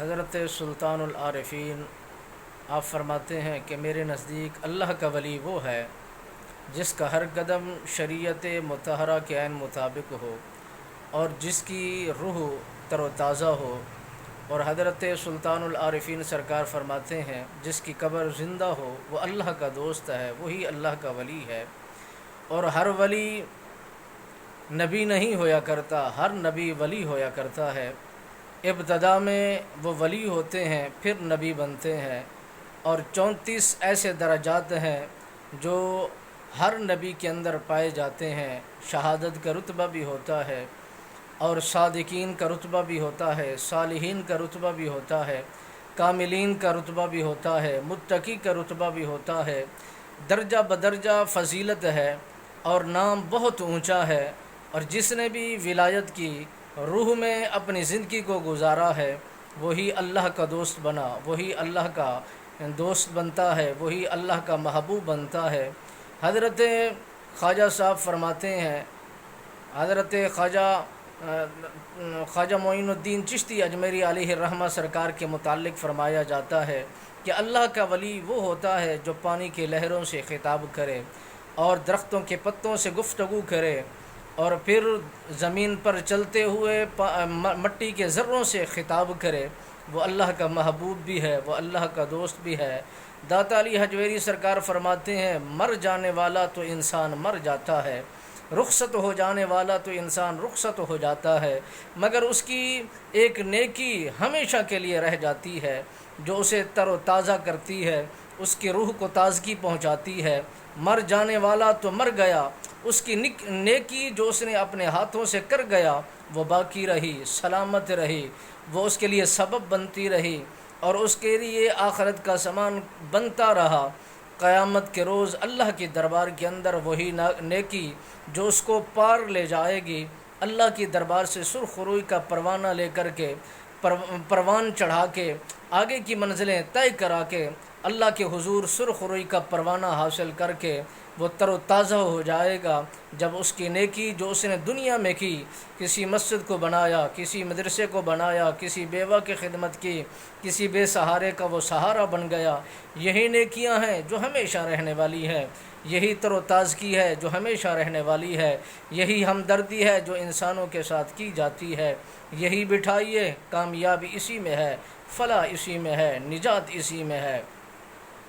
حضرت سلطان العارفین آپ فرماتے ہیں کہ میرے نزدیک اللہ کا ولی وہ ہے جس کا ہر قدم شریعت مطہرہ کے عین مطابق ہو اور جس کی روح تر و تازہ ہو۔ اور حضرت سلطان العارفین سرکار فرماتے ہیں جس کی قبر زندہ ہو وہ اللہ کا دوست ہے، وہی اللہ کا ولی ہے۔ اور ہر ولی نبی نہیں ہویا کرتا، ہر نبی ولی ہویا کرتا ہے۔ ابتدا میں وہ ولی ہوتے ہیں، پھر نبی بنتے ہیں، اور 34 ایسے درجات ہیں جو ہر نبی کے اندر پائے جاتے ہیں۔ شہادت کا رتبہ بھی ہوتا ہے، اور صادقین کا رتبہ بھی ہوتا ہے، صالحین کا رتبہ بھی ہوتا ہے، کاملین کا رتبہ بھی ہوتا ہے، متقی کا رتبہ بھی ہوتا ہے۔ درجہ بدرجہ فضیلت ہے اور نام بہت اونچا ہے۔ اور جس نے بھی ولایت کی روح میں اپنی زندگی کو گزارا ہے وہی اللہ کا دوست بنا، وہی اللہ کا دوست بنتا ہے، وہی اللہ کا محبوب بنتا ہے۔ حضرت خواجہ صاحب فرماتے ہیں، حضرت خواجہ معین الدین چشتی اجمیری علیہ الرحمہ سرکار کے متعلق فرمایا جاتا ہے کہ اللہ کا ولی وہ ہوتا ہے جو پانی کی لہروں سے خطاب کرے اور درختوں کے پتوں سے گفتگو کرے، اور پھر زمین پر چلتے ہوئے مٹی کے ذروں سے خطاب کرے۔ وہ اللہ کا محبوب بھی ہے، وہ اللہ کا دوست بھی ہے۔ داتا علی حجویری سرکار فرماتے ہیں مر جانے والا تو انسان مر جاتا ہے، رخصت ہو جانے والا تو انسان رخصت ہو جاتا ہے، مگر اس کی ایک نیکی ہمیشہ کے لیے رہ جاتی ہے جو اسے تر و تازہ کرتی ہے، اس کی روح کو تازگی پہنچاتی ہے۔ مر جانے والا تو مر گیا، اس کی نیکی جو اس نے اپنے ہاتھوں سے کر گیا وہ باقی رہی، سلامت رہی، وہ اس کے لیے سبب بنتی رہی اور اس کے لیے آخرت کا سامان بنتا رہا۔ قیامت کے روز اللہ کے دربار کے اندر وہی نیکی جو اس کو پار لے جائے گی، اللہ کی دربار سے سرخ روئی کا پروانہ لے کر کے، پروان چڑھا کے، آگے کی منزلیں طے کرا کے، اللہ کے حضور سرخ روئی کا پروانہ حاصل کر کے وہ تر و تازہ ہو جائے گا جب اس کی نیکی جو اس نے دنیا میں کی، کسی مسجد کو بنایا، کسی مدرسے کو بنایا، کسی بیوہ کی خدمت کی، کسی بے سہارے کا وہ سہارا بن گیا، یہی نیکیاں ہیں جو ہمیشہ رہنے والی ہیں، یہی تر و تازگی ہے جو ہمیشہ رہنے والی ہے، یہی ہمدردی ہے جو انسانوں کے ساتھ کی جاتی ہے۔ یہی بٹھائیے، کامیابی اسی میں ہے، فلاح اسی میں ہے، نجات اسی میں ہے۔